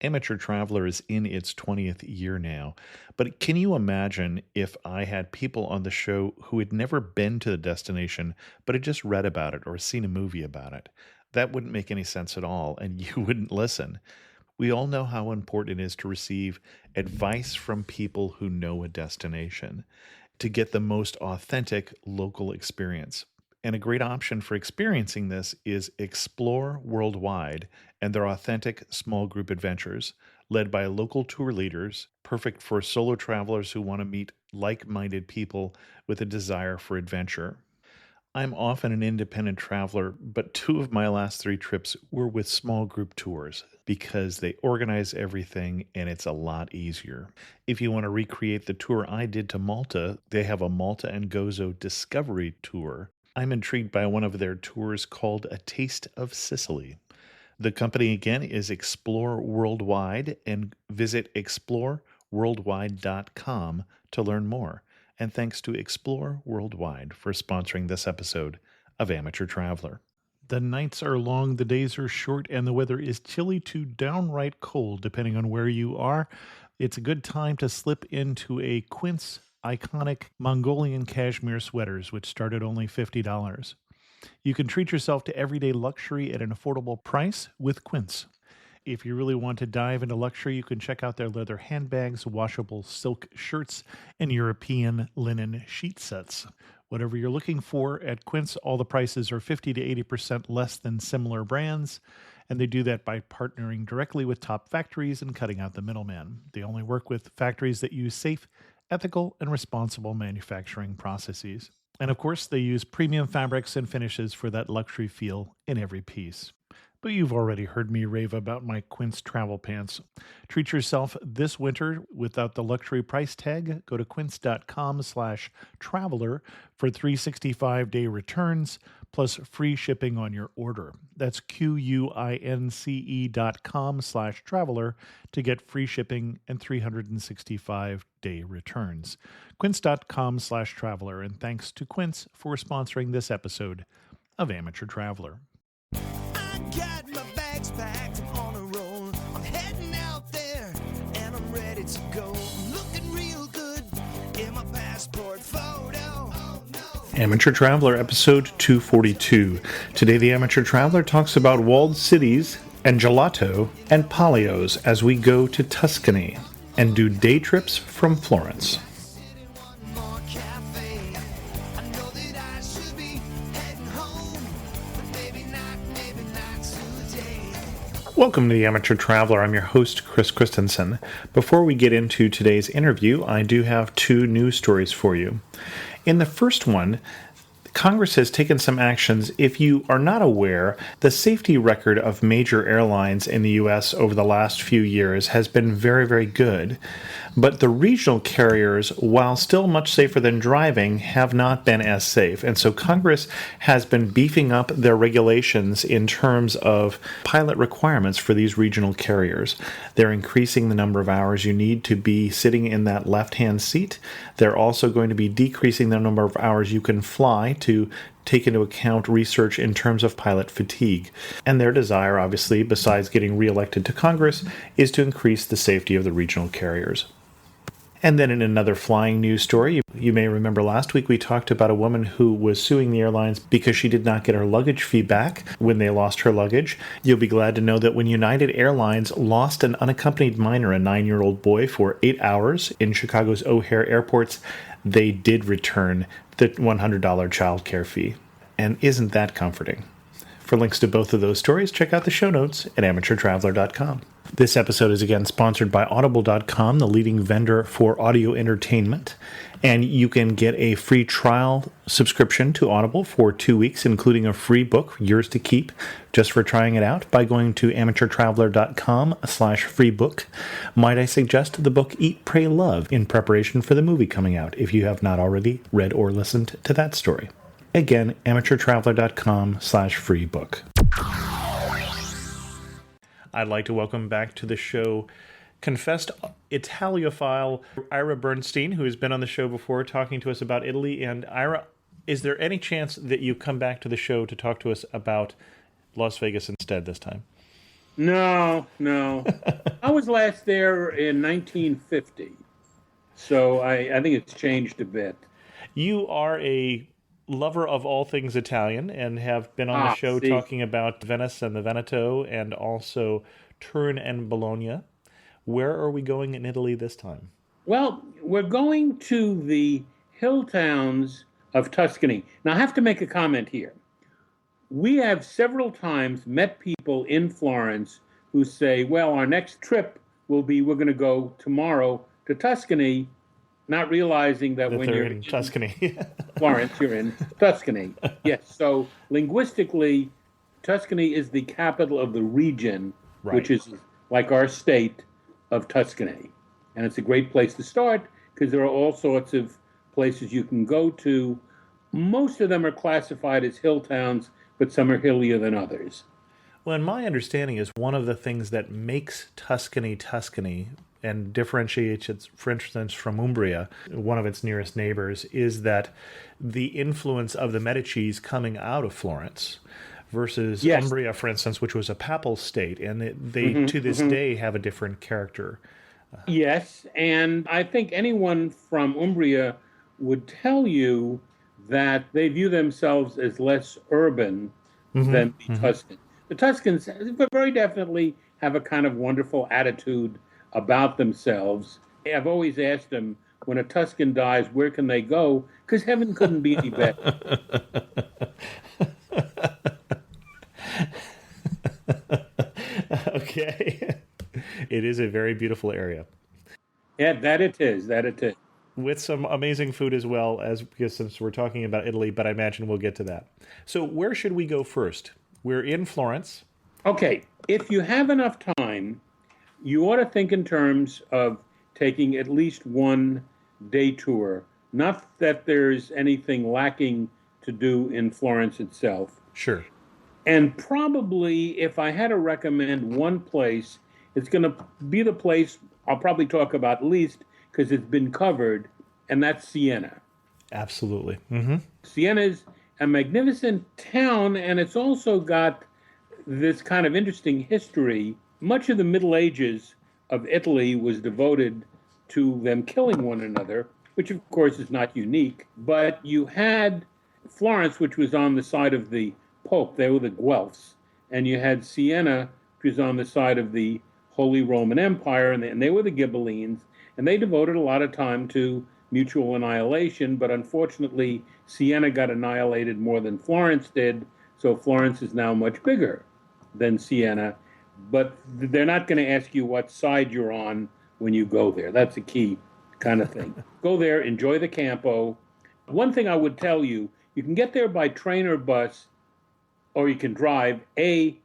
Amateur Traveler is in its 20th year now, but can you imagine if I had people on the show who had never been to the destination, but had just read about it or seen a movie about it? That wouldn't make any sense at all, and you wouldn't listen. We all know how important it is to receive advice from people who know a destination to get the most authentic local experience. And a great option for experiencing this is Explore Worldwide and their authentic small group adventures, led by local tour leaders, perfect for solo travelers who want to meet like minded people with a desire for adventure. I'm often an independent traveler, but two of my last three trips were with small group tours because they organize everything and it's a lot easier. If you want to recreate the tour I did to Malta, they have a Malta and Gozo Discovery Tour. I'm intrigued by one of their tours called A Taste of Sicily. The company again is Explore Worldwide, and visit exploreworldwide.com to learn more. And thanks to Explore Worldwide for sponsoring this episode of Amateur Traveler. The nights are long, the days are short, and the weather is chilly to downright cold, depending on where you are. It's a good time to slip into a Quince iconic Mongolian cashmere sweaters, which start at only $50. You can treat yourself to everyday luxury at an affordable price with Quince. If you really want to dive into luxury, you can check out their leather handbags, washable silk shirts, and European linen sheet sets. Whatever you're looking for at Quince, all the prices are 50 to 80% less than similar brands, and they do that by partnering directly with top factories and cutting out the middleman. They only work with factories that use safe, ethical, and responsible manufacturing processes. And of course, they use premium fabrics and finishes for that luxury feel in every piece. But you've already heard me rave about my Quince travel pants. Treat yourself this winter without the luxury price tag. Go to quince.com/traveler for 365-day returns plus free shipping on your order. That's QUINCE.com/traveler to get free shipping and 365-day returns. Quince.com/traveler. And thanks to Quince for sponsoring this episode of Amateur Traveler. Got my bags packed, I'm on a roll. I'm heading out there and I'm ready to go. I'm looking real good in my passport photo. Oh, no. Amateur Traveler, episode 242. Today, the Amateur Traveler talks about walled cities and gelato and palios as we go to Tuscany and do day trips from Florence. Welcome to the Amateur Traveler. I'm your host, Chris Christensen. Before we get into today's interview, I do have two news stories for you. In the first one, Congress has taken some actions. If you are not aware, the safety record of major airlines in the U.S. over the last few years has been very, very good. But the regional carriers, while still much safer than driving, have not been as safe. And so Congress has been beefing up their regulations in terms of pilot requirements for these regional carriers. They're increasing the number of hours you need to be sitting in that left-hand seat. They're also going to be decreasing the number of hours you can fly to take into account research in terms of pilot fatigue. And their desire, obviously, besides getting reelected to Congress, is to increase the safety of the regional carriers. And then in another flying news story, you may remember last week we talked about a woman who was suing the airlines because she did not get her luggage fee back when they lost her luggage. You'll be glad to know that when United Airlines lost an unaccompanied minor, a 9-year-old boy, for 8 hours in Chicago's O'Hare airports, they did return the $100 child care fee. And isn't that comforting? For links to both of those stories, check out the show notes at amateurtraveler.com. This episode is again sponsored by Audible.com, the leading vendor for audio entertainment. And you can get a free trial subscription to Audible for 2 weeks, including a free book, yours to keep, just for trying it out by going to amateurtraveler.com/free book. Might I suggest the book Eat, Pray, Love in preparation for the movie coming out, if you have not already read or listened to that story. Again, amateurtraveler.com/free book. I'd like to welcome back to the show confessed Italophile Ira Bernstein, who has been on the show before talking to us about Italy. And Ira, is there any chance that you come back to the show to talk to us about Las Vegas instead this time? No, no. I was last there in 1950, so I think it's changed a bit. You are a lover of all things Italian and have been on the show See. talking about Venice and the Veneto and also Turin and Bologna. Where are we going in Italy this time? Well, we're going to the hill towns of Tuscany. Now, I have to make a comment here. We have several times met people in Florence who say, well, our next trip will be, we're going to go tomorrow to Tuscany, not realizing that when They're you're in Tuscany. Florence, you're in Tuscany. Yes, so linguistically, Tuscany is the capital of the region, Right. which is like our state of Tuscany. And it's a great place to start because there are all sorts of places you can go to. Most of them are classified as hill towns, but some are hillier than others. Well, and my understanding is one of the things that makes Tuscany Tuscany and differentiates it, for instance, from Umbria, one of its nearest neighbors, is that the influence of the Medicis coming out of Florence versus Yes. Umbria, for instance, which was a papal state, and they to this day have a different character. Yes, and I think anyone from Umbria would tell you that they view themselves as less urban than the Tuscans. The Tuscans very definitely have a kind of wonderful attitude about themselves. I've always asked them, when a Tuscan dies, where can they go? Because heaven couldn't be any better. Okay. It is a very beautiful area. Yeah, that it is, that it is. With some amazing food as well, as because since we're talking about Italy, but I imagine we'll get to that. So where should we go first? We're in Florence. Okay, if you have enough time, you ought to think in terms of taking at least one day tour. Not that there's anything lacking to do in Florence itself. Sure. And probably, if I had to recommend one place, it's going to be the place I'll probably talk about least because it's been covered, and that's Siena. Absolutely. Siena is a magnificent town, and it's also got this kind of interesting history. Much of the Middle Ages of Italy was devoted to them killing one another, which of course is not unique. But you had Florence, which was on the side of the Pope, they were the Guelphs, and you had Siena, which was on the side of the Holy Roman Empire, and they were the Ghibellines, and they devoted a lot of time to mutual annihilation, but unfortunately, Siena got annihilated more than Florence did, so Florence is now much bigger than Siena, but they're not going to ask you what side you're on when you go there. That's a key kind of thing. Go there, enjoy the Campo. One thing I would tell you, you can get there by train or bus, or you can drive. A,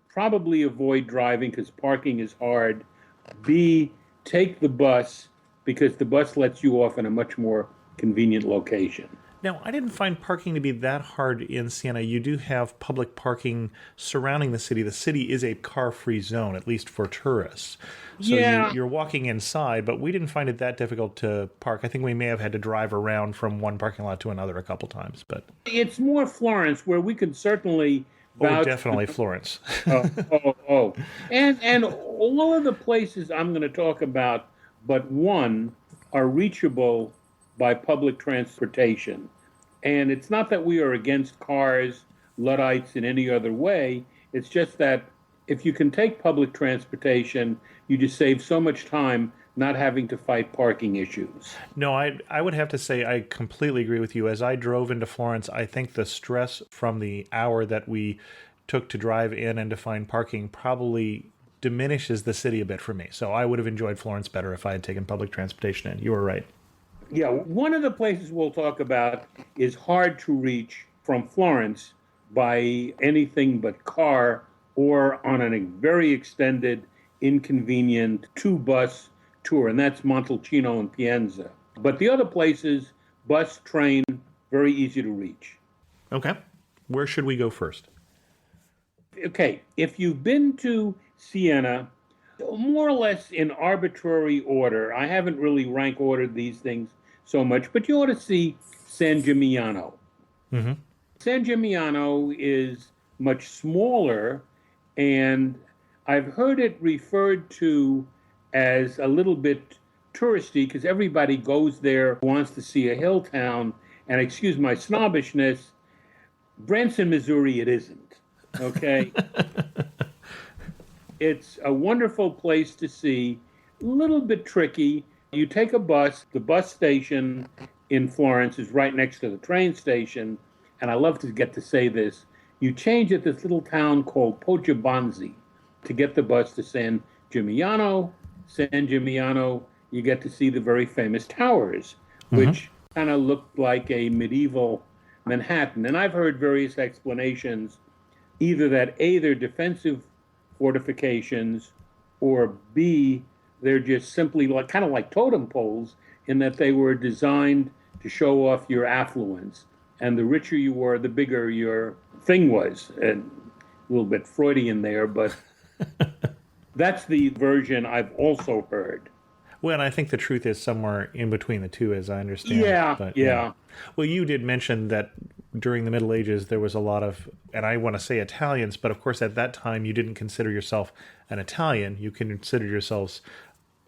probably avoid driving because parking is hard. B, take the bus because the bus lets you off in a much more convenient location. Now, I didn't find parking to be that hard in Siena. You do have public parking surrounding the city. The city is a car-free zone, at least for tourists. So Yeah. you're walking inside, but we didn't find it that difficult to park. I think we may have had to drive around from one parking lot to another a couple times, but It's more Florence, where we could certainly oh, vouch. definitely Florence. Oh. And all of the places I'm going to talk about, but one, are reachable by public transportation. And it's not that we are against cars, Luddites in any other way. It's just that if you can take public transportation, you just save so much time not having to fight parking issues. No, I would have to say I completely agree with you. As I drove into Florence, I think the stress from the hour that we took to drive in and to find parking probably diminishes the city a bit for me. So I would have enjoyed Florence better if I had taken public transportation in. You were right. Yeah, one of the places we'll talk about is hard to reach from Florence by anything but car or on a very extended, inconvenient two-bus tour, and that's Montalcino and Pienza. But the other places, bus, train, very easy to reach. Okay. Where should we go first? Okay, if you've been to Siena, more or less in arbitrary order, I haven't really rank ordered these things so much, but you ought to see San Gimignano. San Gimignano is much smaller, and I've heard it referred to as a little bit touristy because everybody goes there, wants to see a hill town. And excuse my snobbishness, Branson, Missouri, it isn't. Okay. It's a wonderful place to see, a little bit tricky. You take a bus, the bus station in Florence is right next to the train station. And I love to get to say this. You change at this little town called Poggiobanzi to get the bus to San Gimignano. San Gimignano, you get to see the very famous towers, which kind of looked like a medieval Manhattan. And I've heard various explanations, either that A, they're defensive fortifications, or B, they're just simply like kind of like totem poles in that they were designed to show off your affluence. And the richer you were, the bigger your thing was. And a little bit Freudian there, but that's the version I've also heard. Well, and I think the truth is somewhere in between the two, as I understand. Yeah, But, yeah. Well, you did mention that during the Middle Ages there was a lot of, and I want to say Italians, but of course at that time you didn't consider yourself an Italian. You considered yourselves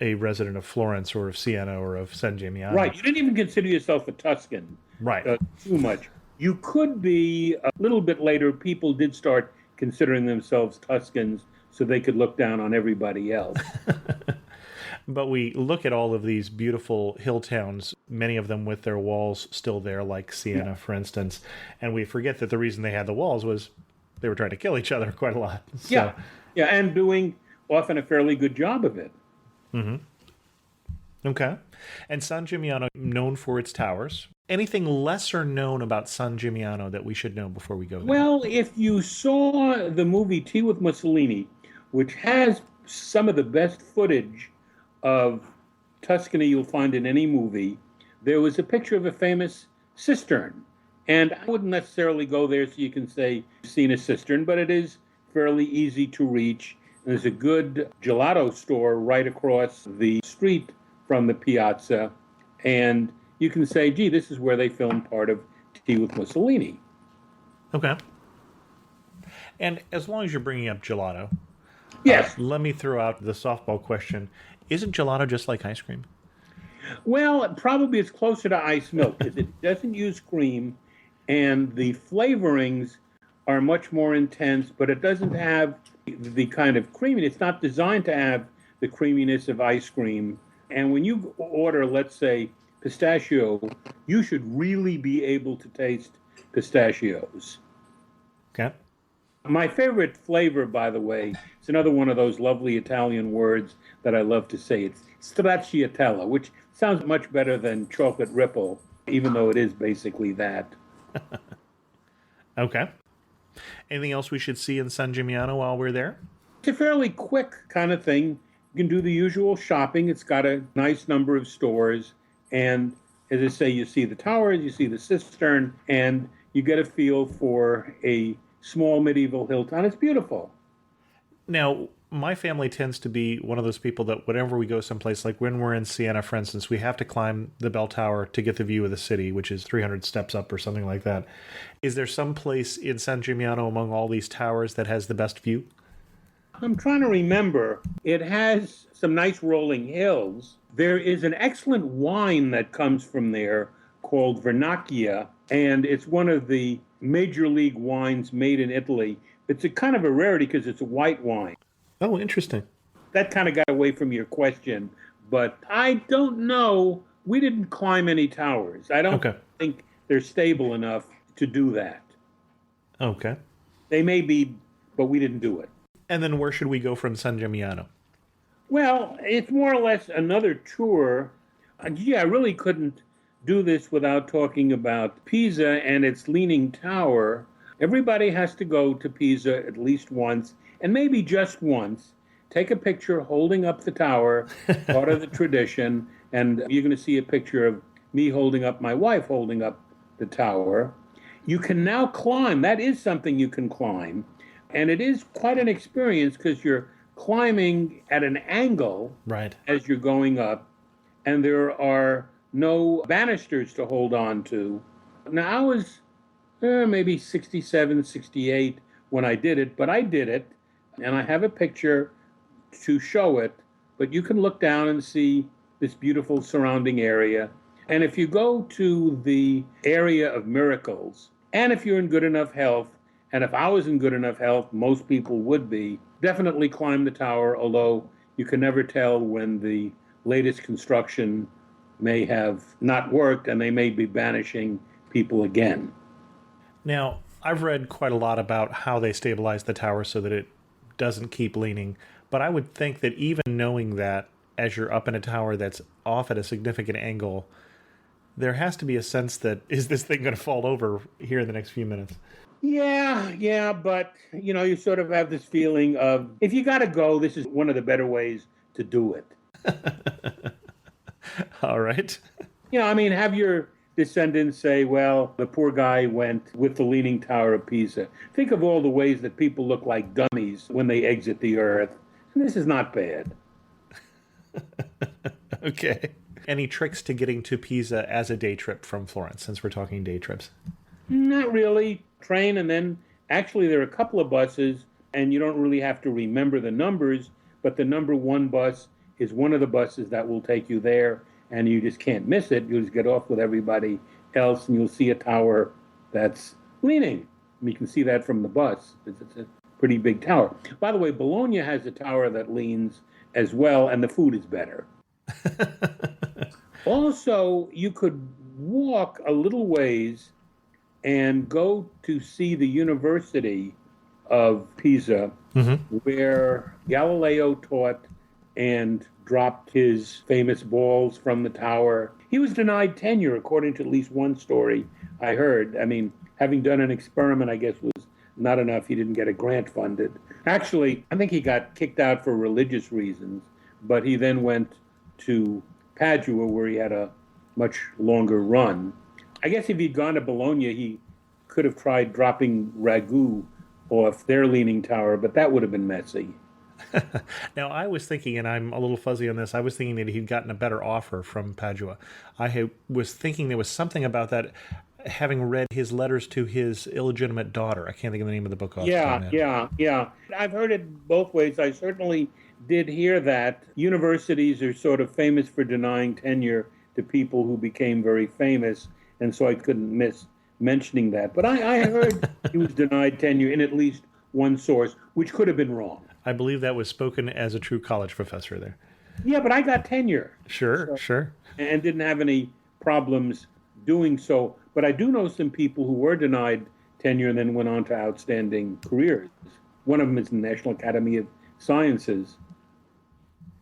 a resident of Florence or of Siena or of San Gimignano. Right. You didn't even consider yourself a Tuscan. Right. Too much. You could be, a little bit later, people did start considering themselves Tuscans so they could look down on everybody else. But we look at all of these beautiful hill towns, many of them with their walls still there, like Siena, for instance, and we forget that the reason they had the walls was they were trying to kill each other quite a lot. So, yeah, and doing often a fairly good job of it. Okay. And San Gimignano, known for its towers. Anything lesser known about San Gimignano that we should know before we go there? Well, if you saw the movie Tea with Mussolini, which has some of the best footage of Tuscany you'll find in any movie, there was a picture of a famous cistern. And I wouldn't necessarily go there so you can say you've seen a cistern, but it is fairly easy to reach. There's a good gelato store right across the street from the piazza, and you can say, gee, this is where they filmed part of Tea with Mussolini. Okay. And as long as you're bringing up gelato, Yes. let me throw out the softball question. Isn't gelato just like ice cream? Well, probably it's closer to ice milk because it doesn't use cream, and the flavorings are much more intense, but it doesn't have the kind of creaminess. It's not designed to have the creaminess of ice cream. And when you order, let's say, pistachio, you should really be able to taste pistachios. Okay. My favorite flavor, by the way, it's another one of those lovely Italian words that I love to say. It's stracciatella, which sounds much better than chocolate ripple, even though it is basically that. Okay. Anything else we should see in San Gimignano while we're there? It's a fairly quick kind of thing. You can do the usual shopping. It's got a nice number of stores. And as I say, you see the towers, you see the cistern, and you get a feel for a small medieval hill town. It's beautiful. Now, my family tends to be one of those people that whenever we go someplace, like when we're in Siena, for instance, we have to climb the bell tower to get the view of the city, which is 300 steps up or something like that. Is there some place in San Gimignano among all these towers that has the best view? I'm trying to remember. It has some nice rolling hills. There is an excellent wine that comes from there called Vernaccia, and it's one of the major league wines made in Italy. It's a kind of a rarity because it's a white wine. Oh, interesting. That kind of got away from your question, but I don't know. We didn't climb any towers. I don't think they're stable enough to do that. Okay. They may be, but we didn't do it. And then where should we go from San Gimignano? Well, it's more or less another tour. Gee, I really couldn't do this without talking about Pisa and its Leaning Tower. Everybody has to go to Pisa at least once, and maybe just once. Take a picture holding up the tower, part of the tradition, and you're going to see a picture of me holding up my wife holding up the tower. You can now climb. That is something you can climb. And it is quite an experience because you're climbing at an angle as you're going up, and there are no banisters to hold on to. Now, I was maybe 67, 68 when I did it, but I did it. And I have a picture to show it, but you can look down and see this beautiful surrounding area. And if you go to the area of miracles, and if you're in good enough health, and if I was in good enough health, most people would be, definitely climb the tower, although you can never tell when the latest construction may have not worked and they may be banishing people again. Now, I've read quite a lot about how they stabilize the tower so that it doesn't keep leaning, but I would think that even knowing that as you're up in a tower that's off at a significant angle, there has to be a sense that, is this thing going to fall over here in the next few minutes? Yeah, but, you sort of have this feeling of, if you got to go, this is one of the better ways to do it. All right. Have your descendants say, well, the poor guy went with the Leaning Tower of Pisa. Think of all the ways that people look like dummies when they exit the earth. And this is not bad. Okay. Any tricks to getting to Pisa as a day trip from Florence, since we're talking day trips? Not really. Train, and then actually there are a couple of buses, and you don't really have to remember the numbers, but the number one bus is one of the buses that will take you there, and you just can't miss it. You'll just get off with everybody else, and you'll see a tower that's leaning. You can see that from the bus. It's a pretty big tower. By the way, Bologna has a tower that leans as well, and the food is better. Also, you could walk a little ways and go to see the University of Pisa, where Galileo taught and dropped his famous balls from the tower. He was denied tenure, according to at least one story I heard. Having done an experiment, I guess, was not enough. He didn't get a grant funded. Actually, I think he got kicked out for religious reasons, but he then went to Padua, where he had a much longer run. I guess if he'd gone to Bologna, he could have tried dropping ragu off their Leaning Tower, but that would have been messy. Now, I was thinking, and I'm a little fuzzy on this, I was thinking that he'd gotten a better offer from Padua. Was thinking there was something about that, having read his letters to his illegitimate daughter. I can't think of the name of the book off the top of my head. Yeah. I've heard it both ways. I certainly did hear that universities are sort of famous for denying tenure to people who became very famous, and so I couldn't miss mentioning that. But I heard he was denied tenure in at least one source, which could have been wrong. I believe that was spoken as a true college professor there. Yeah, but I got tenure. Sure. And didn't have any problems doing so. But I do know some people who were denied tenure and then went on to outstanding careers. One of them is the National Academy of Sciences.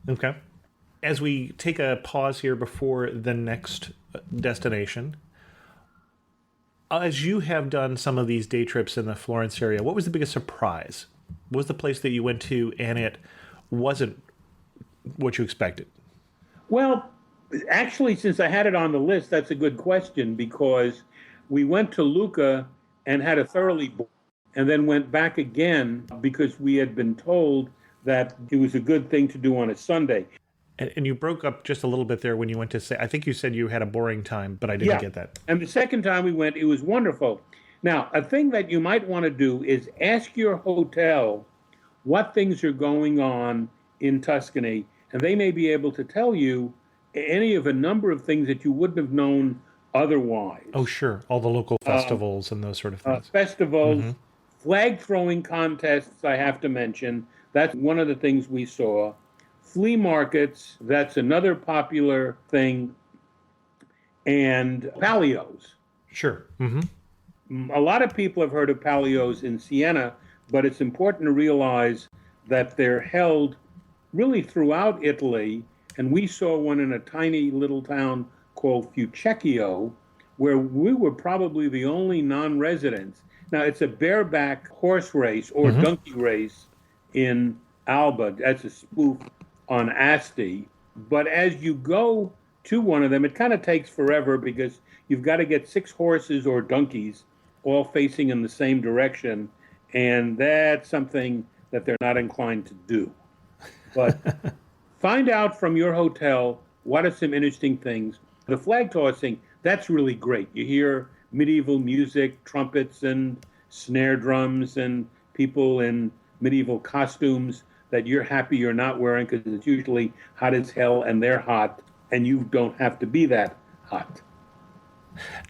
Okay. As we take a pause here before the next destination, as you have done some of these day trips in the Florence area, what was the biggest surprise? What was the place that you went to and it wasn't what you expected? Well, actually, since I had it on the list, that's a good question, because we went to Lucca and had a thoroughly and then went back again because we had been told that it was a good thing to do on a Sunday. And you broke up just a little bit there when you went to say, I think you said you had a boring time, but I didn't get that. And the second time we went, it was wonderful. Now, a thing that you might want to do is ask your hotel what things are going on in Tuscany, and they may be able to tell you any of a number of things that you wouldn't have known otherwise. Oh, sure. All the local festivals and those sort of things. Festivals, flag throwing contests, I have to mention. That's one of the things we saw. Flea markets, that's another popular thing. And palios. Sure. A lot of people have heard of palios in Siena, but it's important to realize that they're held really throughout Italy. And we saw one in a tiny little town called Fucecchio, where we were probably the only non-residents. Now, it's a bareback horse race or donkey race in Alba. That's a spoof on Asti. But as you go to one of them, it kind of takes forever because you've got to get 6 horses or donkeys all facing in the same direction. And that's something that they're not inclined to do. But find out from your hotel what are some interesting things. The flag tossing, that's really great. You hear medieval music, trumpets and snare drums, and people in medieval costumes that you're happy you're not wearing because it's usually hot as hell and they're hot and you don't have to be that hot.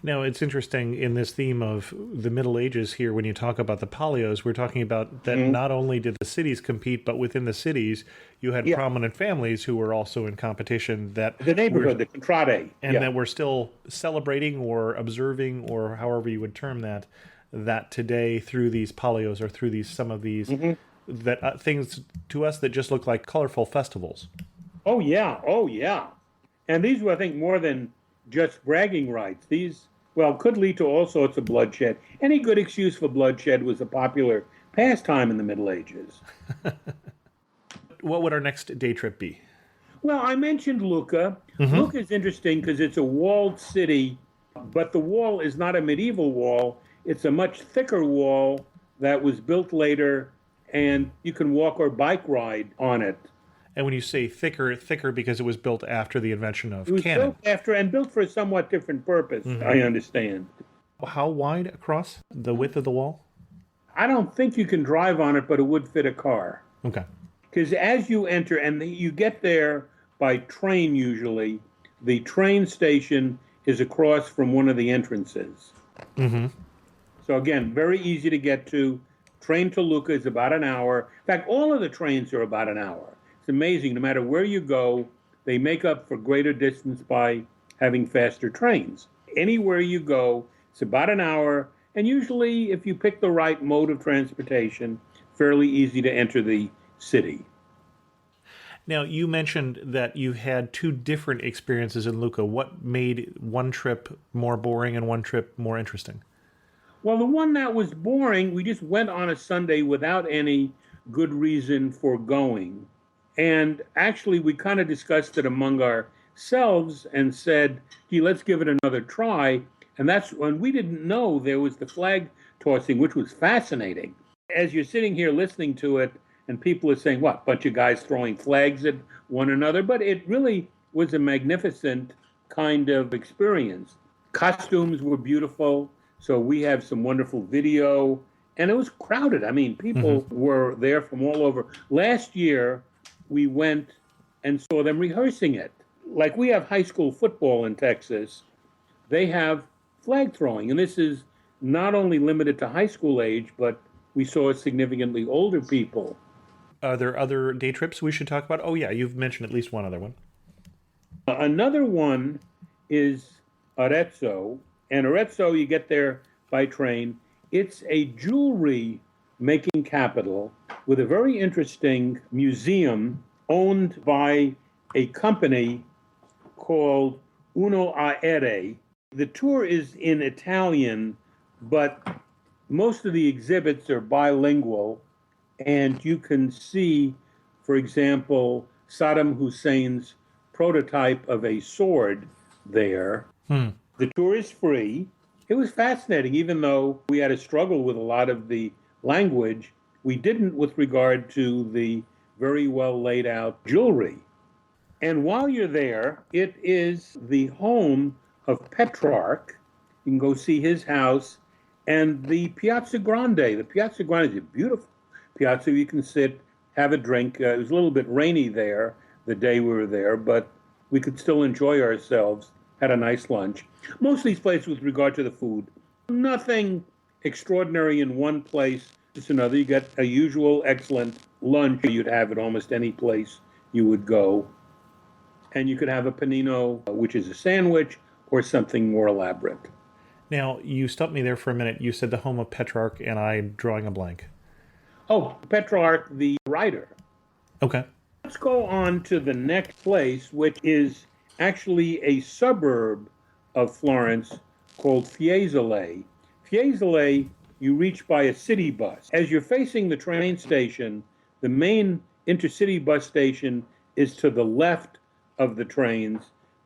Now, it's interesting in this theme of the Middle Ages here, when you talk about the palios, we're talking about that not only did the cities compete, but within the cities, you had prominent families who were also in competition. That The neighborhood, the contrade. and that we're still celebrating or observing, or however you would term that, that today through these palios or through these some of these that things to us that just look like colorful festivals. Oh, yeah. Oh, yeah. And these were, I think, more than just bragging rights. These, well, could lead to all sorts of bloodshed. Any good excuse for bloodshed was a popular pastime in the Middle Ages. What would our next day trip be? Well, I mentioned Lucca. Lucca is interesting because it's a walled city, but the wall is not a medieval wall. It's a much thicker wall that was built later, and you can walk or bike ride on it. And when you say thicker because it was built after the invention of It was cannon. built after and built for a somewhat different purpose, I understand. How wide across the width of the wall? I don't think you can drive on it, but it would fit a car. Okay. Because as you enter, and you get there by train usually, the train station is across from one of the entrances. So again, very easy to get to. Train to Lucca is about an hour. In fact, all of the trains are about an hour. It's amazing. No matter where you go, they make up for greater distance by having faster trains. Anywhere you go, it's about an hour. And usually, if you pick the right mode of transportation, fairly easy to enter the city. Now, you mentioned that you had two different experiences in Lucca. What made one trip more boring and one trip more interesting? Well, the one that was boring, we just went on a Sunday without any good reason for going. And actually, we kind of discussed it among ourselves and said, gee, let's give it another try. And that's when we didn't know there was the flag tossing, which was fascinating. As you're sitting here listening to it, and people are saying, what, bunch of guys throwing flags at one another? But it really was a magnificent kind of experience. Costumes were beautiful. So we have some wonderful video. And it was crowded. I mean, people were there from all over. Last year, we went and saw them rehearsing it. Like we have high school football in Texas, they have flag throwing. And this is not only limited to high school age, but we saw significantly older people. Are there other day trips we should talk about? Oh, yeah, you've mentioned at least one other one. Another one is Arezzo. And Arezzo, you get there by train. It's a jewelry making capital with a very interesting museum owned by a company called Uno Aere. The tour is in Italian, but most of the exhibits are bilingual, and you can see, for example, Saddam Hussein's prototype of a sword there. The tour is free. It was fascinating, even though we had a struggle with a lot of the language. We didn't with regard to the very well laid out jewelry. And while you're there, it is the home of Petrarch. You can go see his house. And the Piazza Grande. The Piazza Grande is a beautiful piazza. You can sit, have a drink. It was a little bit rainy there the day we were there, but we could still enjoy ourselves. Had a nice lunch. Most of these places with regard to the food, nothing extraordinary in one place. It's another. You get a usual excellent lunch you'd have at almost any place you would go. And you could have a panino, which is a sandwich, or something more elaborate. Now, you stopped me there for a minute. You said the home of Petrarch, and I'm drawing a blank. Oh, Petrarch, the writer. Okay. Let's go on to the next place, which is actually a suburb of Florence called Fiesole. Fiesole, you reach by a city bus. As you're facing the train station, the main intercity bus station is to the left of the trains.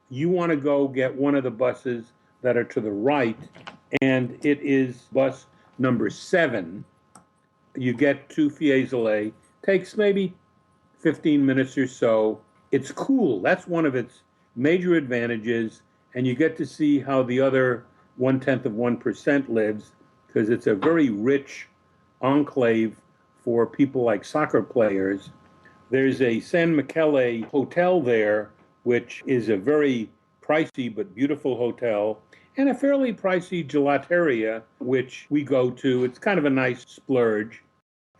You want to go get one of the buses that are to the right, and it is bus number 7. You get to Fiesole. Takes maybe 15 minutes or so. It's cool. That's one of its major advantages, and you get to see how the other 0.1% lives, because it's a very rich enclave for people like soccer players. There's a San Michele hotel there, which is a very pricey but beautiful hotel, and a fairly pricey gelateria, which we go to. It's kind of a nice splurge.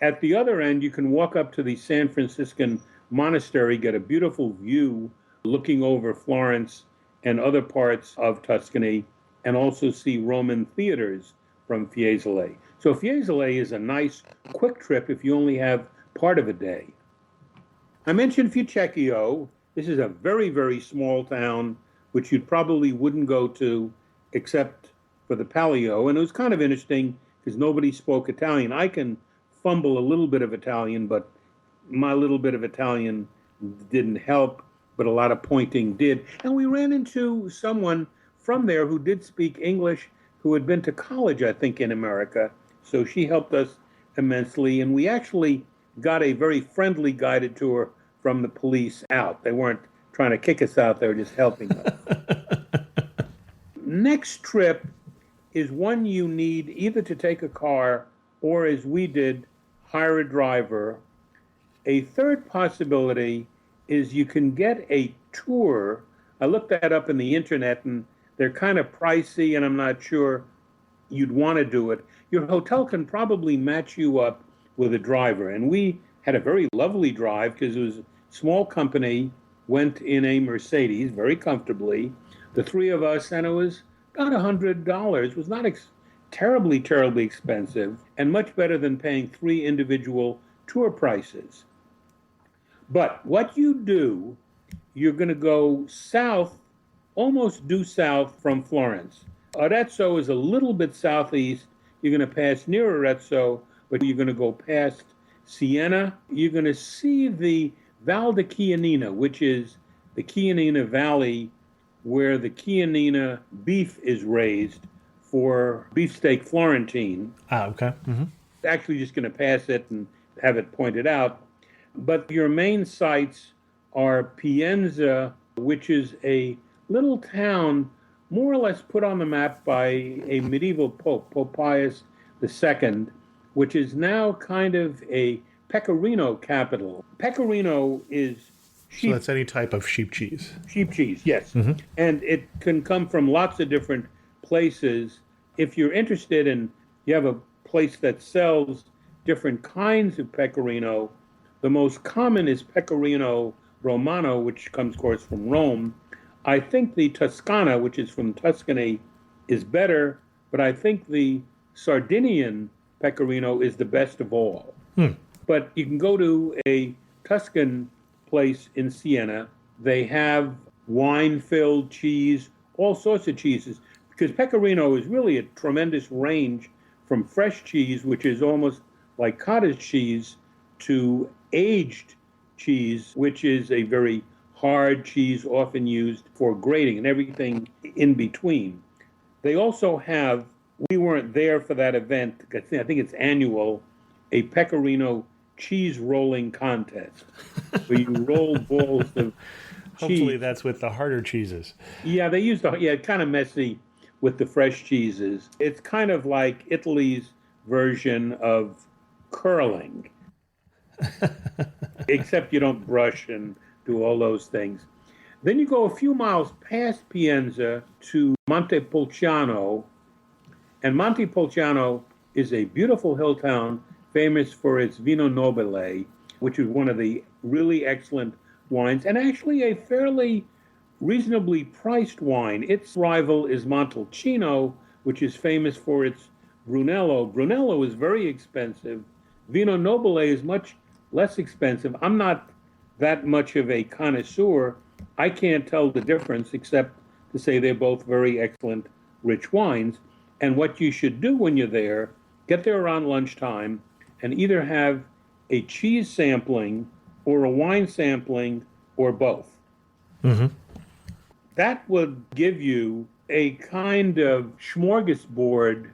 At the other end, you can walk up to the San Franciscan monastery, get a beautiful view looking over Florence and other parts of Tuscany, and also see Roman theaters from Fiesole. So Fiesole is a nice, quick trip if you only have part of a day. I mentioned Fucecchio. This is a very, very small town, which you probably wouldn't go to except for the palio. And it was kind of interesting because nobody spoke Italian. I can fumble a little bit of Italian, but my little bit of Italian didn't help, but a lot of pointing did. And we ran into someone from there who did speak English, who had been to college, I think, in America. So she helped us immensely. And we actually got a very friendly guided tour from the police out. They weren't trying to kick us out, they were just helping us. Next trip is one you need either to take a car or, as we did, hire a driver. A third possibility is you can get a tour. I looked that up in the internet, and they're kind of pricey, and I'm not sure you'd want to do it. Your hotel can probably match you up with a driver. And we had a very lovely drive because it was a small company, went in a Mercedes very comfortably. The three of us, and it was about $100. It was not terribly, terribly expensive, and much better than paying 3 individual tour prices. But what you do, you're going to go south, almost due south from Florence. Arezzo is a little bit southeast. You're going to pass near Arezzo, but you're going to go past Siena. You're going to see the Val di Chianina, which is the Chianina Valley, where the Chianina beef is raised for beefsteak Florentine. Okay. Mm-hmm. Actually just going to pass it and have it pointed out. But your main sites are Pienza, which is a little town more or less put on the map by a medieval pope, Pope Pius II, which is now kind of a pecorino capital. Pecorino is sheep. So that's any type of sheep cheese. Sheep cheese, yes. Mm-hmm. And it can come from lots of different places. If you're interested and you have a place that sells different kinds of pecorino, the most common is pecorino romano, which comes, of course, from Rome. I think the Toscana, which is from Tuscany, is better, but I think the Sardinian pecorino is the best of all. But you can go to a Tuscan place in Siena. They have wine-filled cheese, all sorts of cheeses, because pecorino is really a tremendous range from fresh cheese, which is almost like cottage cheese, to aged cheese, which is a very hard cheese often used for grating, and everything in between. They also have, we weren't there for that event, I think it's annual, a pecorino cheese rolling contest, where you roll balls of cheese. Hopefully that's with the harder cheeses. Yeah, they use it's kind of messy with the fresh cheeses. It's kind of like Italy's version of curling, except you don't brush and do all those things. Then you go a few miles past Pienza to Montepulciano, and Montepulciano is a beautiful hill town famous for its Vino Nobile, which is one of the really excellent wines, and actually a fairly reasonably priced wine. Its rival is Montalcino, which is famous for its Brunello. Brunello is very expensive. Vino Nobile is much less expensive. I'm not that much of a connoisseur. I can't tell the difference except to say they're both very excellent, rich wines. And what you should do when you're there, get there around lunchtime and either have a cheese sampling or a wine sampling or both. Mm-hmm. That would give you a kind of smorgasbord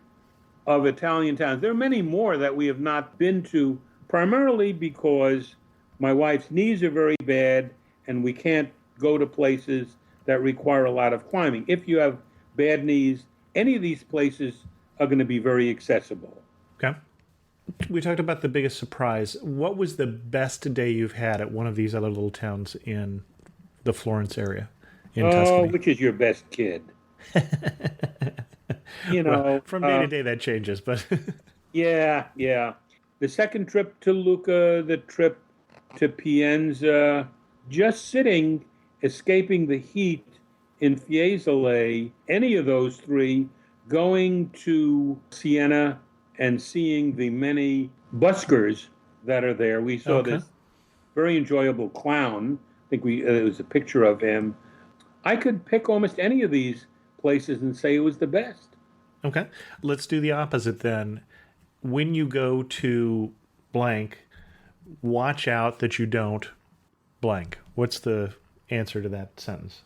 of Italian towns. There are many more that we have not been to, primarily because my wife's knees are very bad and we can't go to places that require a lot of climbing. If you have bad knees, any of these places are going to be very accessible. Okay. We talked about the biggest surprise. What was the best day you've had at one of these other little towns in the Florence area in Oh, Tuscany? which is your best kid? You Well, know, from day to day that changes, but yeah, yeah. The second trip to Lucca, the trip to Pienza, just sitting, escaping the heat in Fiesole, any of those three, going to Siena and seeing the many buskers that are there. We saw okay. this very enjoyable clown. I think it was a picture of him. I could pick almost any of these places and say it was the best. Okay. Let's do the opposite then. When you go to blank, watch out that you don't blank. What's the answer to that sentence?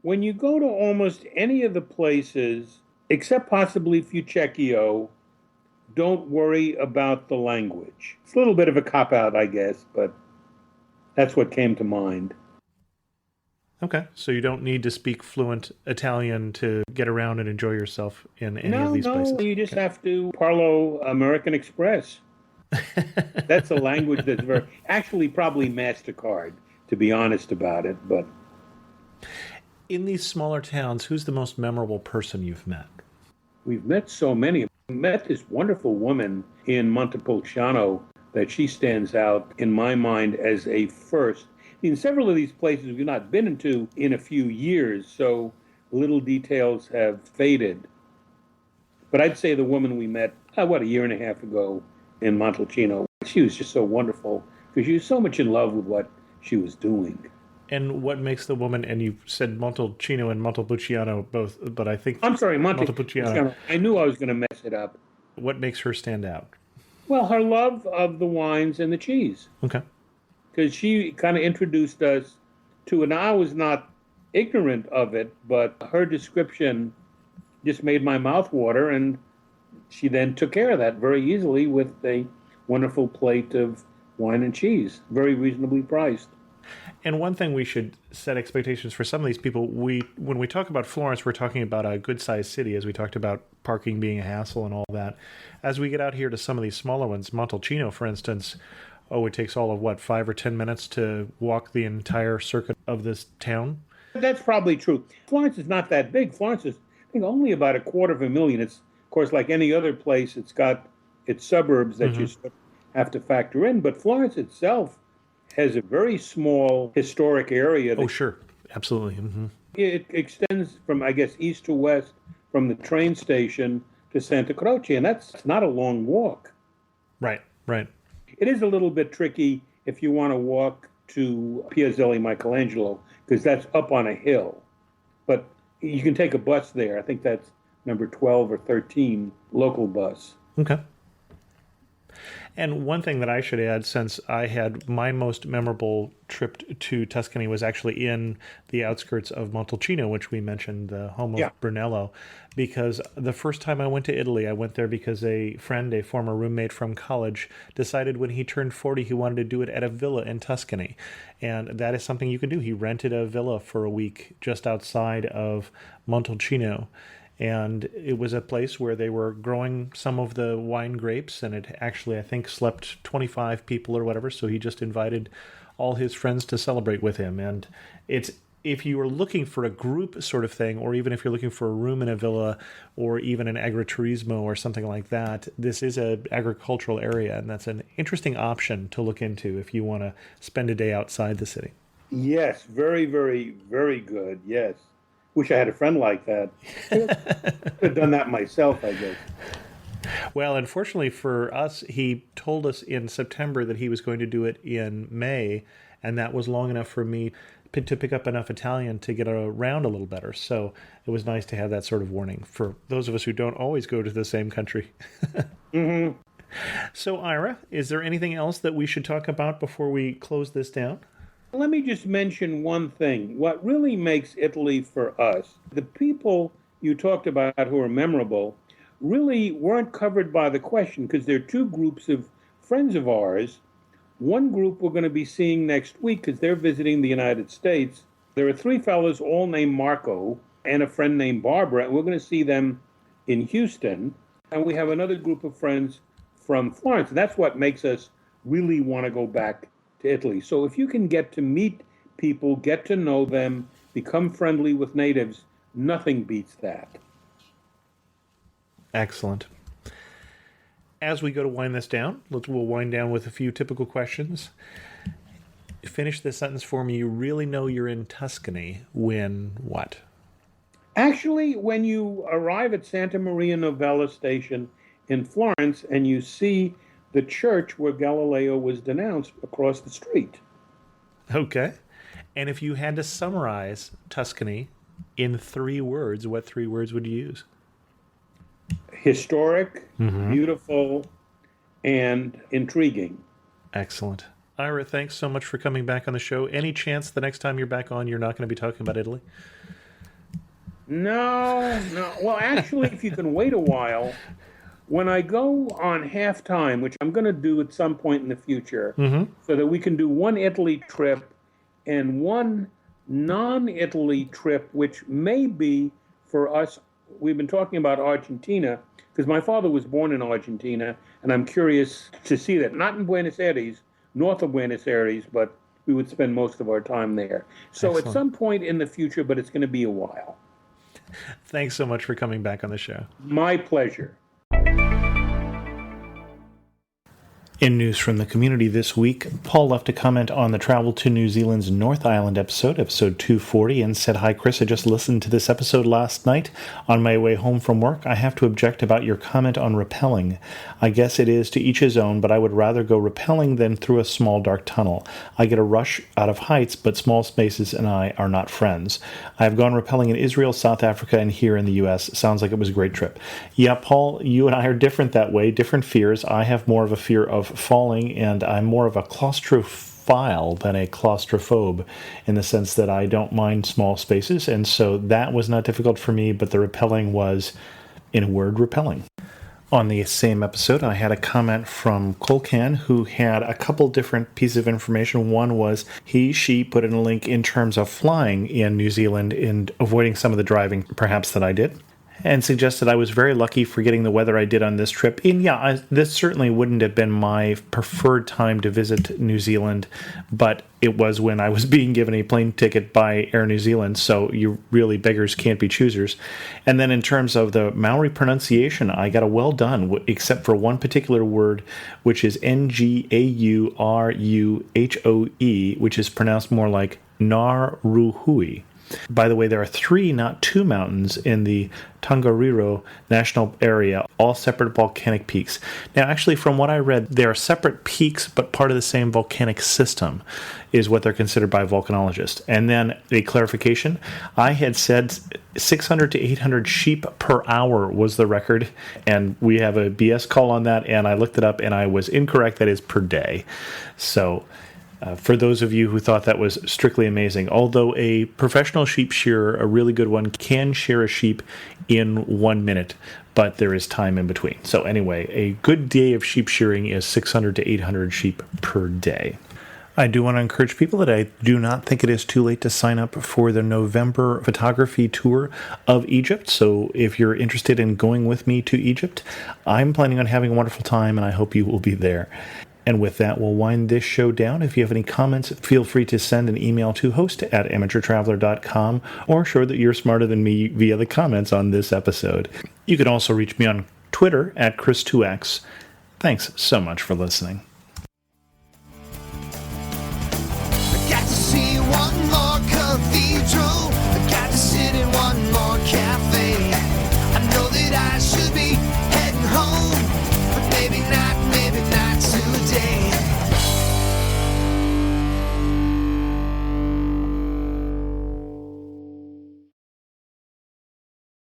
When you go to almost any of the places, except possibly Fucecchio, don't worry about the language. It's a little bit of a cop out, I guess, but that's what came to mind. Okay. So you don't need to speak fluent Italian to get around and enjoy yourself in any of No, these no, places. you just have to parlo American Express. That's a language that's very, actually, probably MasterCard, to be honest about it, but In these smaller towns, who's the most memorable person you've met? we've met so many. We met this wonderful woman in Montepulciano that she stands out in my mind as a first. In several of these places we've not been into in a few years, so little details have faded. But I'd say the woman we met, a year and a half ago in Montalcino, she was just so wonderful because she was so much in love with what she was doing. And what makes the woman, and you said Montalcino and Montepulciano both, but I think I'm sorry, Montepulciano. I knew I was going to mess it up. What makes her stand out? Well, her love of the wines and the cheese. Okay. Because she kind of introduced us to it. Now, I was not ignorant of it, but her description just made my mouth water, and she then took care of that very easily with a wonderful plate of wine and cheese, very reasonably priced. And one thing we should set expectations for some of these people. When we talk about Florence, we're talking about a good-sized city, as we talked about parking being a hassle and all that. As we get out here to some of these smaller ones, Montalcino, for instance, it takes all of 5 or 10 minutes to walk the entire circuit of this town. That's probably true. Florence is not that big. Florence is, I think, only about 250,000. It's, of course, like any other place, it's got its suburbs that you sort of have to factor in. But Florence itself has a very small historic area. Oh, sure. Absolutely. It extends from, I guess, east to west from the train station to Santa Croce, and that's not a long walk. Right, right. It is a little bit tricky if you want to walk to Piazzale Michelangelo, because that's up on a hill. But you can take a bus there. I think that's number 12 or 13 local bus. Okay. And one thing that I should add, since I had my most memorable trip to Tuscany was actually in the outskirts of Montalcino, which we mentioned, the home of Brunello, because the first time I went to Italy, I went there because a friend, a former roommate from college, decided when he turned 40 he wanted to do it at a villa in Tuscany. And that is something you can do. He rented a villa for a week just outside of Montalcino. And it was a place where they were growing some of the wine grapes, and it actually, I think, slept 25 people or whatever. So he just invited all his friends to celebrate with him. And it's, if you are looking for a group sort of thing, or even if you're looking for a room in a villa, or even an agriturismo or something like that, this is an agricultural area, and that's an interesting option to look into if you want to spend a day outside the city. Yes, very, very, very good. Yes. Wish I had a friend like that. Could have done that myself, I guess. Well, unfortunately for us, he told us in September that he was going to do it in May, and that was long enough for me to pick up enough Italian to get around a little better. So it was nice to have that sort of warning for those of us who don't always go to the same country. So, Ira, is there anything else that we should talk about before we close this down? Let me just mention one thing. What really makes Italy for us, the people you talked about who are memorable, really weren't covered by the question because there are two groups of friends of ours. One group we're going to be seeing next week because they're visiting the United States. There are three fellows, all named Marco, and a friend named Barbara, and we're going to see them in Houston. And we have another group of friends from Florence. That's what makes us really want to go back to Italy. So if you can get to meet people, get to know them, become friendly with natives, nothing beats that. Excellent. As we go to wind this down, we'll wind down with a few typical questions. Finish this sentence for me. You really know you're in Tuscany when what? Actually, when you arrive at Santa Maria Novella Station in Florence and you see the church where Galileo was denounced across the street. Okay. And if you had to summarize Tuscany in 3 words, what 3 words would you use? Historic, beautiful, and intriguing. Excellent. Ira, thanks so much for coming back on the show. Any chance the next time you're back on, you're not going to be talking about Italy? No. Well, actually, if you can wait a while, when I go on halftime, which I'm going to do at some point in the future, so that we can do one Italy trip and one non-Italy trip, which may be for us. We've been talking about Argentina because my father was born in Argentina, and I'm curious to see that. Not in Buenos Aires, north of Buenos Aires, but we would spend most of our time there. So Excellent. At some point in the future, but it's going to be a while. Thanks so much for coming back on the show. My pleasure. In news from the community this week, Paul left a comment on the Travel to New Zealand's North Island episode 240, and said, "Hi Chris, I just listened to this episode last night on my way home from work. I have to object about your comment on rappelling. I guess it is to each his own, but I would rather go rappelling than through a small dark tunnel. I get a rush out of heights, but small spaces and I are not friends. I have gone rappelling in Israel, South Africa, and here in the U.S. Sounds like it was a great trip." Yeah, Paul, you and I are different that way, different fears. I have more of a fear of falling, and I'm more of a claustrophile than a claustrophobe in the sense that I don't mind small spaces, and so that was not difficult for me, but the rappelling was, in a word, repelling. On the same episode, I had a comment from Colcan, who had a couple different pieces of information. One was she put in a link in terms of flying in New Zealand and avoiding some of the driving, perhaps, that I did, and suggested I was very lucky for getting the weather I did on this trip. And yeah, this certainly wouldn't have been my preferred time to visit New Zealand, but it was when I was being given a plane ticket by Air New Zealand, so you really beggars can't be choosers. And then in terms of the Maori pronunciation, I got a well done, except for one particular word, which is Ngauruhoe, which is pronounced more like Naruhui. By the way, there are 3, not 2 mountains in the Tongariro National Area, all separate volcanic peaks. Now, actually, from what I read, they are separate peaks, but part of the same volcanic system is what they're considered by volcanologists. And then a clarification, I had said 600 to 800 sheep per hour was the record, and we have a BS call on that, and I looked it up, and I was incorrect. That is per day. So for those of you who thought that was strictly amazing, although a professional sheep shearer, a really good one, can shear a sheep in 1 minute, but there is time in between. So anyway, a good day of sheep shearing is 600 to 800 sheep per day. I do want to encourage people that I do not think it is too late to sign up for the November photography tour of Egypt. So if you're interested in going with me to Egypt, I'm planning on having a wonderful time, and I hope you will be there. And with that, we'll wind this show down. If you have any comments, feel free to send an email to host@amateurtraveler.com, or show that you're smarter than me via the comments on this episode. You can also reach me on Twitter @Chris2X. Thanks so much for listening.